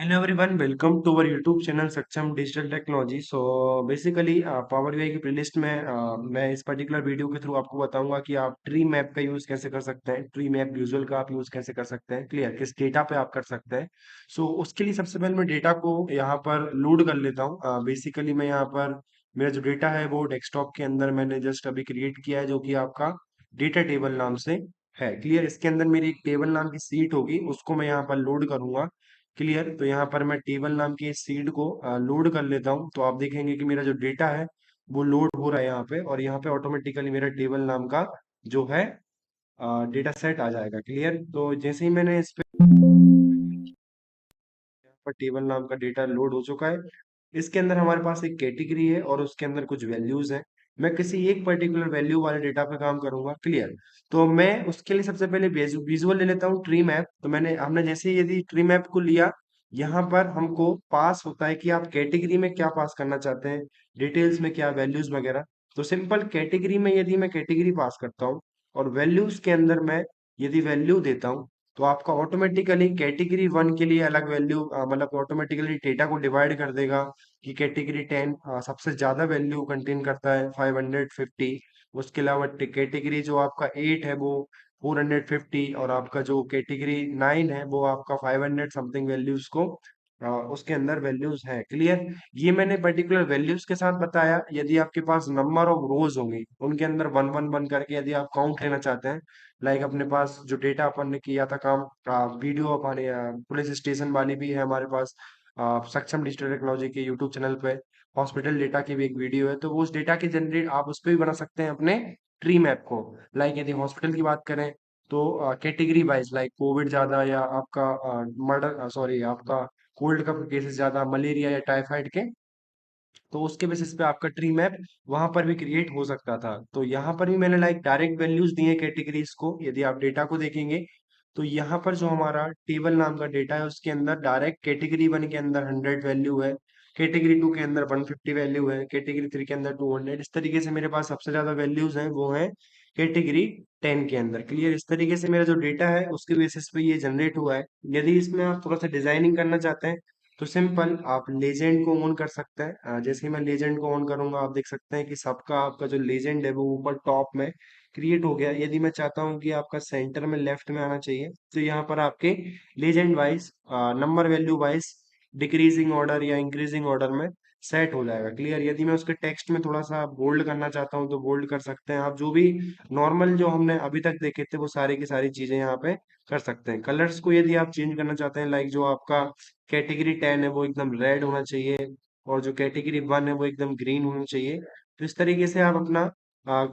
Hello everyone, welcome to our YouTube channel Saksham digital technology. So basically power BI की playlist में मैं इस particular video के through आपको बताऊंगा कि आप ट्री मैप का यूज़ कैसे कर सकते हैं, ट्री मैप विजुअल का आप यूज़ कैसे कर सकते हैं, क्लियर किस डेटा पे आप कर सकते हैं। सो उसके लिए सबसे पहले मैं डेटा को यहाँ पर लोड कर लेता हूँ। बेसिकली मैं यहाँ पर मेरा जो डेटा है वो डेस्कटॉप के अंदर मैंने जस्ट अभी क्रिएट किया है, जो कि आपका डेटा टेबल नाम से है। क्लियर, इसके अंदर मेरी एक टेबल नाम की सीट होगी, उसको मैं यहाँ पर लोड करूंगा। क्लियर, तो यहाँ पर मैं टेबल नाम की सीड को लोड कर लेता हूँ, तो आप देखेंगे कि मेरा जो डेटा है वो लोड हो रहा है यहाँ पे, और यहाँ पे ऑटोमेटिकली मेरा टेबल नाम का जो है डेटा सेट आ जाएगा। क्लियर, तो जैसे ही मैंने इस पे यहाँ पर टेबल नाम का डेटा लोड हो चुका है। इसके अंदर हमारे पास एक कैटेगरी है और उसके अंदर कुछ वैल्यूज हैं। मैं किसी एक पर्टिकुलर वैल्यू वाले डेटा पे काम करूंगा। क्लियर, तो मैं उसके लिए सबसे पहले विजुअल ले लेता हूँ ट्री मैप। तो हमने जैसे ही यदि ट्री मैप को लिया, यहाँ पर हमको पास होता है कि आप कैटेगरी में क्या पास करना चाहते हैं, डिटेल्स में क्या, वैल्यूज वगैरह। तो सिंपल कैटेगरी में यदि मैं कैटेगरी पास करता हूँ और वैल्यूज के अंदर मैं यदि वैल्यू देता हूँ, तो आपका ऑटोमेटिकली कैटेगरी वन के लिए अलग वैल्यू, मतलब ऑटोमेटिकली डेटा को डिवाइड कर देगा कि कैटेगरी 10 सबसे ज्यादा वैल्यू कंटेन करता है 550। उसके अलावा कैटेगरी जो आपका 8 है वो 450, और आपका जो कैटेगरी 9 है वो आपका 500 समथिंग वैल्यूज को उसके अंदर वैल्यूज है। क्लियर, ये मैंने पर्टिकुलर वैल्यूज के साथ बताया। यदि आपके पास नंबर ऑफ रोज होंगे, उनके अंदर वन वन वन करके यदि आप काउंट लेना चाहते हैं, लाइक अपने पास जो डेटा अपन ने किया था काम, वीडियो हमारे पुलिस स्टेशन वाली भी है हमारे पास, सक्षम डिजिटल टेक्नोलॉजी के यूट्यूब चैनल पे हॉस्पिटल डेटा की भी एक वीडियो है, तो वो उस डेटा के जनरेट आप उस पर भी बना सकते हैं अपने ट्री मैप को। लाइक यदि हॉस्पिटल की बात करें, तो कैटेगरी वाइज लाइक कोविड ज्यादा, या आपका मर्डर, सॉरी, आपका कोल्ड का केसेस ज्यादा, मलेरिया या टाइफाइड के, तो उसके बेसिस पे आपका ट्री मैप वहां पर भी क्रिएट हो सकता था। तो यहाँ पर भी मैंने लाइक डायरेक्ट वैल्यूज दिए कैटेगरीज को। यदि आप डेटा को देखेंगे, तो यहाँ पर जो हमारा टेबल नाम का डेटा है उसके अंदर डायरेक्ट कैटेगरी वन के अंदर 100 वैल्यू है, कैटेगरी टू के अंदर 150 वैल्यू है, कैटेगरी थ्री के अंदर 200। इस तरीके से मेरे पास सबसे ज्यादा वैल्यूज हैं वो है कैटेगरी 10 के अंदर। क्लियर, इस तरीके से मेरा जो डेटा है उसके बेसिस पे ये जनरेट हुआ है। यदि इसमें आप थोड़ा सा डिजाइनिंग करना चाहते हैं, तो सिंपल आप लेजेंड को ऑन कर सकते हैं। जैसे ही मैं लेजेंड को ऑन करूंगा, आप देख सकते हैं कि सबका आपका जो लेजेंड है वो ऊपर टॉप में क्रिएट हो गया। यदि मैं चाहता हूं कि आपका सेंटर में लेफ्ट में आना चाहिए, तो यहाँ पर आपके legend wise, number value wise decreasing order या इंक्रीजिंग ऑर्डर में सेट हो जाएगा। क्लियर, यदि मैं उसके टेक्स्ट में थोड़ा सा बोल्ड करना चाहता हूँ तो बोल्ड कर सकते हैं आप। जो भी नॉर्मल जो हमने अभी तक देखे थे वो सारी की सारी चीजें यहाँ पे कर सकते हैं। कलर्स को यदि आप चेंज करना चाहते हैं, लाइक जो आपका कैटेगरी 10 है वो एकदम रेड होना चाहिए, और जो कैटेगरी वन है वो एकदम ग्रीन होना चाहिए। तो इस तरीके से आप अपना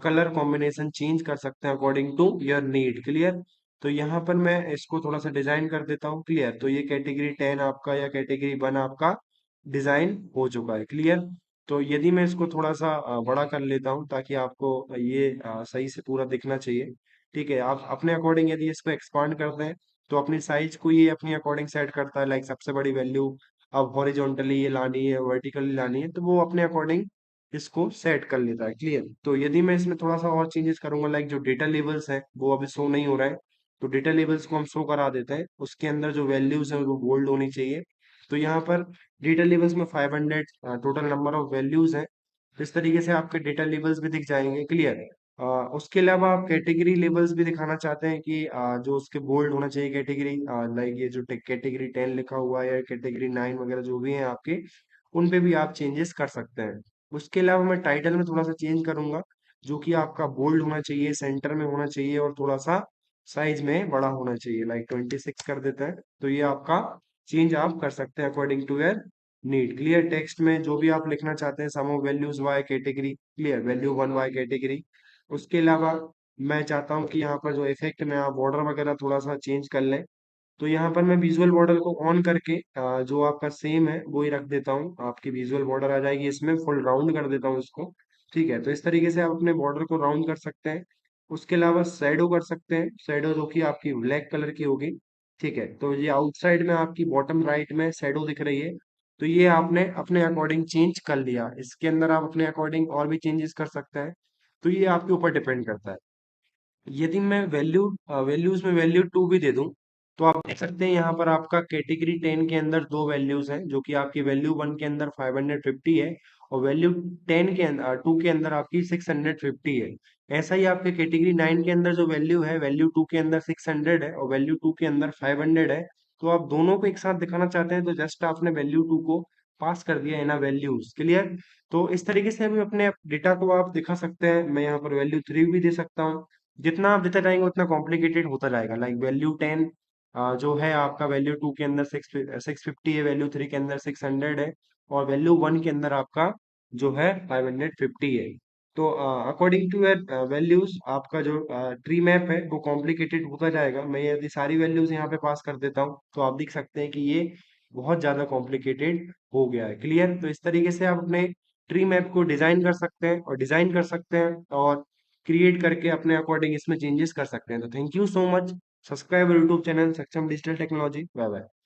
कलर कॉम्बिनेशन चेंज कर सकते हैं according to your need. Clear, तो यहाँ पर मैं इसको थोड़ा सा डिजाइन कर देता हूँ। क्लियर, तो ये कैटेगरी 10 आपका या कैटेगरी वन आपका डिजाइन हो चुका है। क्लियर, तो यदि मैं इसको थोड़ा सा बड़ा कर लेता हूँ ताकि आपको ये सही से पूरा दिखना चाहिए। ठीक है, आप अपने अकॉर्डिंग यदि इसको एक्सपांड करते हैं, तो अपनी साइज को ये अपनी अकॉर्डिंग सेट करता है। लाइक सबसे बड़ी वैल्यू अब हॉरिजॉन्टली ये लानी है, वर्टिकली लानी है, तो वो अपने अकॉर्डिंग इसको सेट कर लेता है। क्लियर, तो यदि मैं इसमें थोड़ा सा और चेंजेस करूंगा, लाइक जो डेटा लेवल्स है वो अभी शो नहीं हो रहा है, तो डेटा लेवल्स को हम शो करा देते हैं। उसके अंदर जो वैल्यूज है वो बोल्ड होनी चाहिए। तो यहाँ पर डेटा लेवल्स में 500 टोटल नंबर ऑफ वैल्यूज है। इस तरीके से आपके डेटा लेवल्स भी दिख जाएंगे। क्लियर, उसके अलावा आप कैटेगरी लेवल्स भी दिखाना चाहते हैं कि जो उसके बोल्ड होना चाहिए कैटेगरी, लाइक ये जो कैटेगरी 10 लिखा हुआ है या कैटेगरी 9 वगैरह जो भी है आपके, उन पे भी आप चेंजेस कर सकते हैं। उसके अलावा मैं टाइटल में थोड़ा सा चेंज करूंगा, जो कि आपका बोल्ड होना चाहिए, सेंटर में होना चाहिए, और थोड़ा सा साइज में बड़ा होना चाहिए, लाइक 26 कर देते हैं। तो ये आपका चेंज आप कर सकते हैं according to your need. Clear, text में जो भी आप लिखना चाहते हैं, sum of values Y category, clear, value one Y category. उसके अलावा मैं चाहता हूँ कि यहाँ पर जो इफेक्ट में आप बॉर्डर वगैरह थोड़ा सा चेंज कर लें, तो यहाँ पर मैं विजुअल बॉर्डर को ऑन करके जो आपका सेम है वो ही रख देता हूँ। आपकी विजुअल बॉर्डर आ जाएगी, इसमें फुल राउंड कर देता हूँ इसको। ठीक है, तो इस तरीके से आप अपने बॉर्डर को राउंड कर सकते हैं। उसके अलावा शेडो कर सकते हैं, शेडो जो कि आपकी ब्लैक कलर की होगी। ठीक है, तो ये आउटसाइड में आपकी बॉटम राइट में शेडो दिख रही है, तो ये आपने अपने अकॉर्डिंग चेंज कर लिया। इसके अंदर आप अपने अकॉर्डिंग और भी चेंजेस कर सकते हैं, तो ये आपके ऊपर डिपेंड करता है। यदि मैं वैल्यूज में वैल्यू टू भी दे दूं, तो आप देख सकते हैं यहाँ पर आपका कैटेगरी 10 के अंदर दो वैल्यूज हैं, जो कि आपकी वैल्यू 1 के अंदर 550 है और वैल्यू 10 के अंदर 2 के अंदर आपकी 650 है। ऐसा ही आपके कैटेगरी 9 के अंदर जो वैल्यू है, वैल्यू 2 के अंदर 600 है और वैल्यू 2 के अंदर 500 है। तो आप दोनों को एक साथ दिखाना चाहते हैं तो जस्ट आपने वैल्यू 2 को पास कर दिया इन वैल्यूज। क्लियर? तो इस तरीके से हम अपने डेटा को आप दिखा सकते हैं। मैं यहाँ पर वैल्यू 3 भी दे सकता हूँ। जितना आप देते जाएंगे उतना कॉम्प्लिकेटेड होता जाएगा। लाइक वैल्यू 10 जो है आपका, वैल्यू 2 के अंदर 650 है, वैल्यू 3 के अंदर 600 है और वैल्यू 1 के अंदर आपका जो है 550 है। तो अकॉर्डिंग टू योर वैल्यूज आपका जो ट्री मैप है वो कॉम्प्लिकेटेड होता जाएगा। मैं यदि सारी वैल्यूज यहाँ पे पास कर देता हूँ तो आप देख सकते हैं कि ये बहुत ज्यादा कॉम्प्लिकेटेड हो गया है। क्लियर? तो इस तरीके से आप अपने ट्री मैप को डिजाइन कर सकते हैं और डिजाइन कर सकते हैं और क्रिएट करके अपने अकॉर्डिंग इसमें चेंजेस कर सकते हैं। तो thank you so much. Subscribe YouTube channel Saksham digital technology. Bye bye.